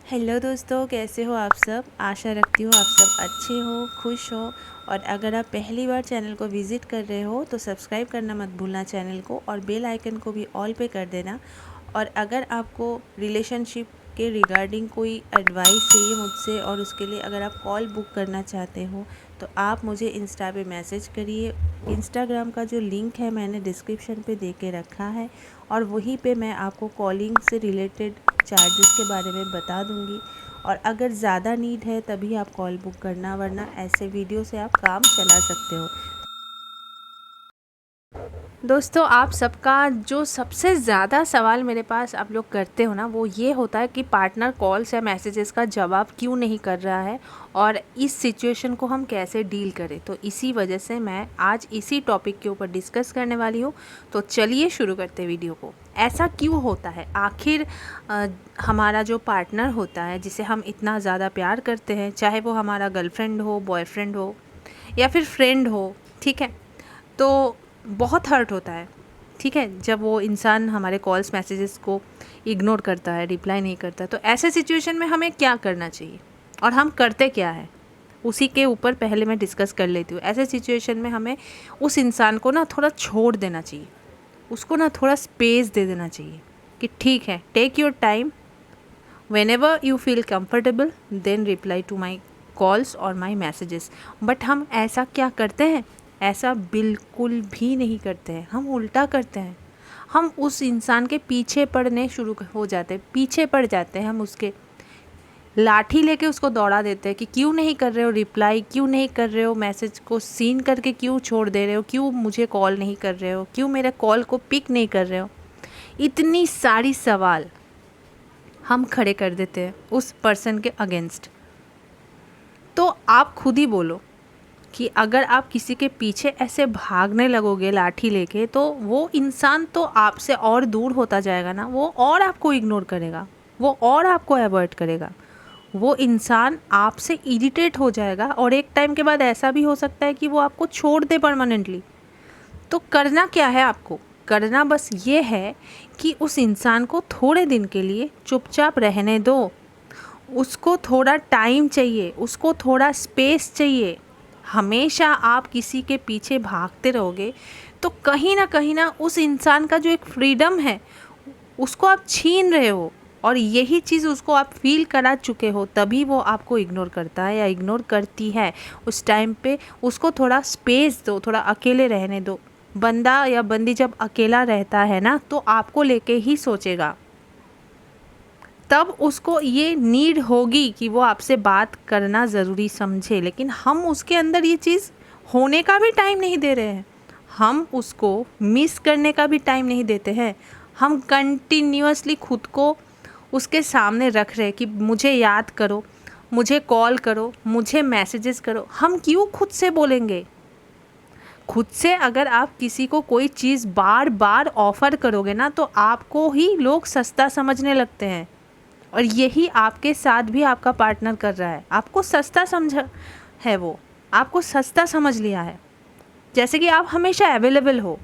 Hello दोस्तों, कैसे हो आप सब। आशा रखती हूँ आप सब अच्छे हो, खुश हो। और अगर आप पहली बार चैनल को विज़िट कर रहे हो तो सब्सक्राइब करना मत भूलना चैनल को, और बेल आइकन को भी ऑल पे कर देना। और अगर आपको रिलेशनशिप के रिगार्डिंग कोई एडवाइस चाहिए मुझसे, और उसके लिए अगर आप कॉल बुक करना चाहते हो तो आप मुझे इंस्टा पे मैसेज करिए। इंस्टाग्राम का जो लिंक है मैंने डिस्क्रिप्शन पे दे के रखा है, और वहीं पे मैं आपको कॉलिंग से रिलेटेड चार्जेस के बारे में बता दूंगी। और अगर ज़्यादा नीड है तभी आप कॉल बुक करना, वरना ऐसे वीडियो से आप काम चला सकते हो। दोस्तों, आप सबका जो सबसे ज़्यादा सवाल मेरे पास आप लोग करते हो ना, वो ये होता है कि पार्टनर कॉल्स या मैसेजेस का जवाब क्यों नहीं कर रहा है, और इस सिचुएशन को हम कैसे डील करें। तो इसी वजह से मैं आज इसी टॉपिक के ऊपर डिस्कस करने वाली हूँ। तो चलिए शुरू करते हैं वीडियो को। ऐसा क्यों होता है आखिर? हमारा जो पार्टनर होता है, जिसे हम इतना ज़्यादा प्यार करते हैं, चाहे वो हमारा गर्लफ्रेंड हो, बॉयफ्रेंड हो या फिर फ्रेंड हो, ठीक है, तो बहुत हर्ट होता है, ठीक है, जब वो इंसान हमारे कॉल्स मैसेजेस को इग्नोर करता है, रिप्लाई नहीं करता। तो ऐसे सिचुएशन में हमें क्या करना चाहिए और हम करते क्या है, उसी के ऊपर पहले मैं डिस्कस कर लेती हूँ। ऐसे सिचुएशन में हमें उस इंसान को ना थोड़ा छोड़ देना चाहिए, उसको ना थोड़ा स्पेस दे देना चाहिए कि ठीक है, take your time, whenever you feel comfortable then reply to my calls और माई मैसेजेस। बट हम ऐसा क्या करते हैं? ऐसा बिल्कुल भी नहीं करते हैं, हम उल्टा करते हैं। हम उस इंसान के पीछे पड़ने शुरू हो जाते हैं, पीछे पड़ जाते हैं हम उसके, लाठी लेके उसको दौड़ा देते हैं कि क्यों नहीं कर रहे हो रिप्लाई, क्यों नहीं कर रहे हो, मैसेज को सीन करके क्यों छोड़ दे रहे हो, क्यों मुझे कॉल नहीं कर रहे हो, क्यों मेरे कॉल को पिक नहीं कर रहे हो। इतनी सारी सवाल हम खड़े कर देते हैं उस पर्सन के अगेंस्ट। तो आप खुद ही बोलो कि अगर आप किसी के पीछे ऐसे भागने लगोगे लाठी लेके, तो वो इंसान तो आपसे और दूर होता जाएगा ना, वो और आपको इग्नोर करेगा, वो और आपको अवॉइड करेगा, वो इंसान आपसे इरिटेट हो जाएगा, और एक टाइम के बाद ऐसा भी हो सकता है कि वो आपको छोड़ दे परमानेंटली। तो करना क्या है आपको? करना बस ये है कि उस इंसान को थोड़े दिन के लिए चुपचाप रहने दो। उसको थोड़ा टाइम चाहिए, उसको थोड़ा स्पेस चाहिए। हमेशा आप किसी के पीछे भागते रहोगे तो कहीं ना उस इंसान का जो एक फ्रीडम है उसको आप छीन रहे हो, और यही चीज़ उसको आप फील करा चुके हो, तभी वो आपको इग्नोर करता है या इग्नोर करती है। उस टाइम पे उसको थोड़ा स्पेस दो, थोड़ा अकेले रहने दो। बंदा या बंदी जब अकेला रहता है ना, तो आपको लेके ही सोचेगा, तब उसको ये नीड होगी कि वो आपसे बात करना ज़रूरी समझे। लेकिन हम उसके अंदर ये चीज़ होने का भी टाइम नहीं दे रहे हैं, हम उसको मिस करने का भी टाइम नहीं देते हैं। हम कंटिन्यूअसली खुद को उसके सामने रख रहे हैं कि मुझे याद करो, मुझे कॉल करो, मुझे मैसेजेस करो। हम क्यों खुद से बोलेंगे? खुद से अगर आप किसी को कोई चीज़ बार बार ऑफ़र करोगे ना, तो आपको ही लोग सस्ता समझने लगते हैं। और यही आपके साथ भी आपका पार्टनर कर रहा है, आपको सस्ता समझ है, वो आपको सस्ता समझ लिया है, जैसे कि आप हमेशा अवेलेबल हो।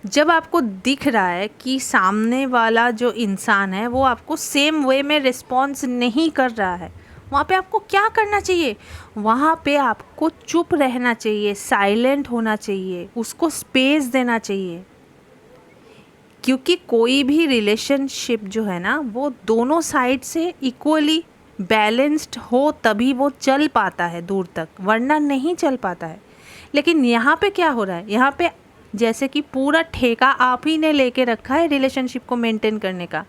जब आपको दिख रहा है कि सामने वाला जो इंसान है वो आपको सेम वे में रिस्पॉन्स नहीं कर रहा है, वहाँ पे आपको क्या करना चाहिए? वहाँ पे आपको चुप रहना चाहिए, साइलेंट होना चाहिए, उसको स्पेस देना चाहिए। क्योंकि कोई भी रिलेशनशिप जो है ना, वो दोनों साइड से इक्वली बैलेंस्ड हो तभी वो चल पाता है दूर तक, वरना नहीं चल पाता है। लेकिन यहाँ पे क्या हो रहा है? यहाँ पे जैसे कि पूरा ठेका आप ही ने लेके रखा है रिलेशनशिप को मेंटेन करने का।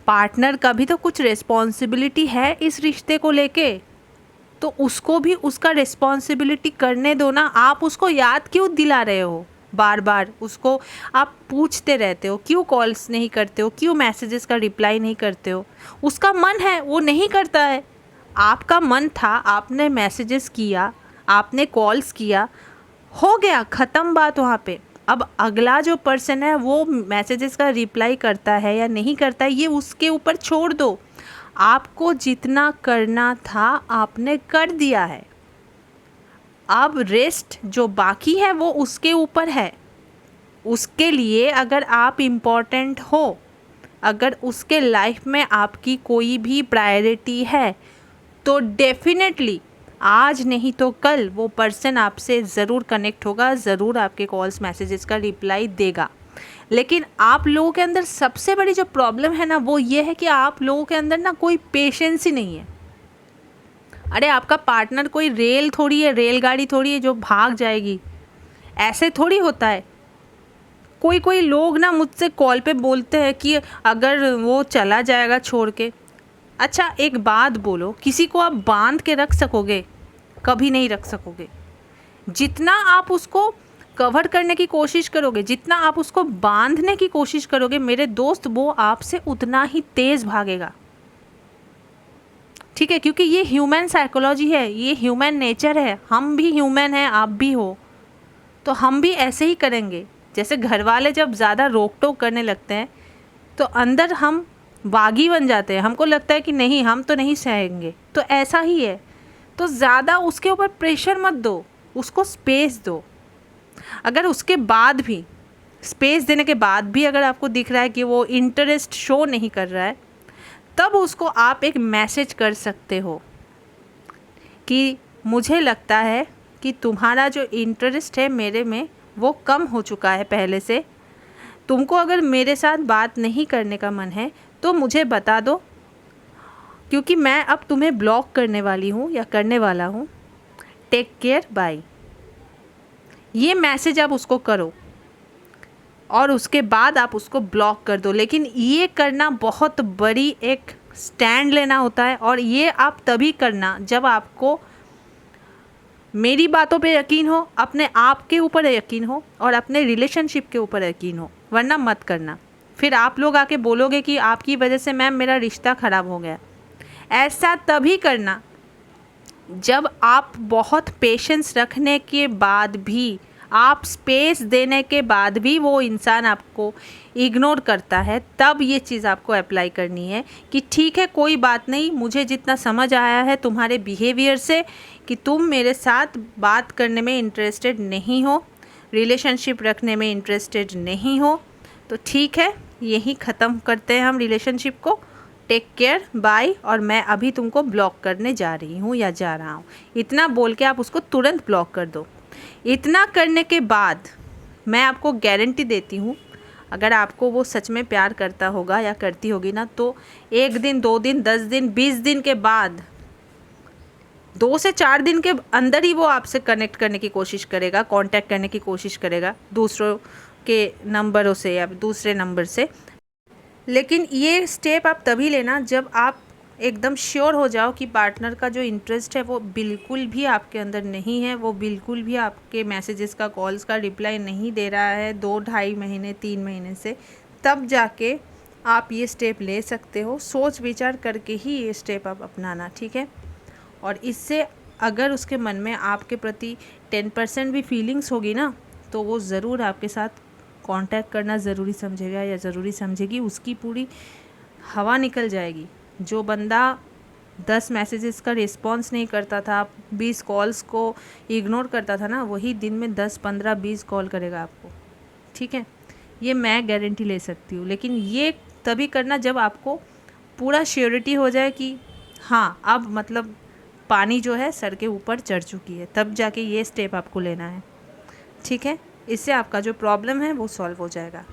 पार्टनर का भी तो कुछ रिस्पॉन्सिबिलिटी है इस रिश्ते को लेके, तो उसको भी उसका रिस्पॉन्सिबिलिटी करने दो ना। आप उसको याद क्यों दिला रहे हो? बार बार उसको आप पूछते रहते हो, क्यों कॉल्स नहीं करते हो, क्यों मैसेजेस का रिप्लाई नहीं करते हो? उसका मन है, वो नहीं करता है। आपका मन था, आपने मैसेजेस किया, आपने कॉल्स किया, हो गया, ख़त्म बात वहाँ पे। अब अगला जो पर्सन है वो मैसेजेस का रिप्लाई करता है या नहीं करता है, ये उसके ऊपर छोड़ दो। आपको जितना करना था आपने कर दिया है, अब रेस्ट जो बाकी है वो उसके ऊपर है। उसके लिए अगर आप इम्पोर्टेंट हो अगर उसके लाइफ में आपकी कोई भी प्रायोरिटी है तो डेफिनेटली आज नहीं तो कल वो पर्सन आपसे ज़रूर कनेक्ट होगा, ज़रूर आपके कॉल्स मैसेजेस का रिप्लाई देगा। लेकिन आप लोगों के अंदर सबसे बड़ी जो प्रॉब्लम है ना, वो ये है कि आप लोगों के अंदर ना कोई पेशेंस ही नहीं है। अरे आपका पार्टनर कोई रेल थोड़ी है, रेलगाड़ी थोड़ी है जो भाग जाएगी, ऐसे थोड़ी होता है। कोई कोई लोग ना मुझसे कॉल पे बोलते हैं कि अगर वो चला जाएगा छोड़ के। अच्छा एक बात बोलो, किसी को आप बांध के रख सकोगे? कभी नहीं रख सकोगे। जितना आप उसको कवर करने की कोशिश करोगे, जितना आप उसको बांधने की कोशिश करोगे मेरे दोस्त, वो आपसे उतना ही तेज़ भागेगा। ठीक है, क्योंकि ये ह्यूमन साइकोलॉजी है, ये ह्यूमन नेचर है। हम भी ह्यूमन हैं, आप भी हो, तो हम भी ऐसे ही करेंगे। जैसे घर वाले जब ज़्यादा रोक टोक करने लगते हैं तो अंदर हम बागी बन जाते हैं, हमको लगता है कि नहीं हम तो नहीं सहेंगे। तो ऐसा ही है, तो ज़्यादा उसके ऊपर प्रेशर मत दो, उसको स्पेस दो। अगर उसके बाद भी, स्पेस देने के बाद भी अगर आपको दिख रहा है कि वो इंटरेस्ट शो नहीं कर रहा है, तब उसको आप एक मैसेज कर सकते हो कि मुझे लगता है कि तुम्हारा जो इंटरेस्ट है मेरे में वो कम हो चुका है पहले से। तुमको अगर मेरे साथ बात नहीं करने का मन है तो मुझे बता दो, क्योंकि मैं अब तुम्हें ब्लॉक करने वाली हूँ या करने वाला हूँ। Take care, bye. ये मैसेज आप उसको करो और उसके बाद आप उसको ब्लॉक कर दो। लेकिन ये करना बहुत बड़ी एक स्टैंड लेना होता है, और ये आप तभी करना जब आपको मेरी बातों पे यकीन हो, अपने आप के ऊपर यकीन हो और अपने रिलेशनशिप के ऊपर यकीन हो, वरना मत करना। फिर आप लोग आके बोलोगे कि आपकी वजह से मैम मेरा रिश्ता ख़राब हो गया। ऐसा तभी करना जब आप बहुत पेशेंस रखने के बाद भी, आप स्पेस देने के बाद भी वो इंसान आपको इग्नोर करता है, तब ये चीज़ आपको अप्लाई करनी है कि ठीक है कोई बात नहीं, मुझे जितना समझ आया है तुम्हारे बिहेवियर से कि तुम मेरे साथ बात करने में इंटरेस्टेड नहीं हो, रिलेशनशिप रखने में इंटरेस्टेड नहीं हो, तो ठीक है यही ख़त्म करते हैं हम रिलेशनशिप को। Take care, bye. और मैं अभी तुमको ब्लॉक करने जा रही हूँ या जा रहा हूँ। इतना बोल के आप उसको तुरंत ब्लॉक कर दो। इतना करने के बाद मैं आपको गारंटी देती हूँ, अगर आपको वो सच में प्यार करता होगा या करती होगी ना, तो 1 दिन 2 दिन 10 दिन 20 दिन के बाद, 2 से 4 दिन के अंदर ही वो आपसे कनेक्ट करने की कोशिश करेगा, कांटेक्ट करने की कोशिश करेगा दूसरों के नंबरों से या दूसरे नंबर से। लेकिन ये स्टेप आप तभी लेना जब आप एकदम श्योर हो जाओ कि पार्टनर का जो इंटरेस्ट है वो बिल्कुल भी आपके अंदर नहीं है, वो बिल्कुल भी आपके मैसेजेस का, कॉल्स का रिप्लाई नहीं दे रहा है 2-2.5 महीने 3 महीने से। तब जाके आप ये स्टेप ले सकते हो। सोच विचार करके ही ये स्टेप आप अपनाना, ठीक है। और इससे अगर उसके मन में आपके प्रति 10% भी फीलिंग्स होगी ना, तो वो ज़रूर आपके साथ कांटेक्ट करना ज़रूरी समझेगा या ज़रूरी समझेगी। उसकी पूरी हवा निकल जाएगी। जो बंदा 10 मैसेजेस का रिस्पॉन्स नहीं करता था, 20 कॉल्स को इग्नोर करता था ना, वही दिन में 10, 15, 20 कॉल करेगा आपको, ठीक है। ये मैं गारंटी ले सकती हूँ। लेकिन ये तभी करना जब आपको पूरा श्योरिटी हो जाए कि हाँ अब मतलब पानी जो है सर के ऊपर चढ़ चुकी है, तब जाके ये स्टेप आपको लेना है, ठीक है। इससे आपका जो प्रॉब्लम है वो सॉल्व हो जाएगा।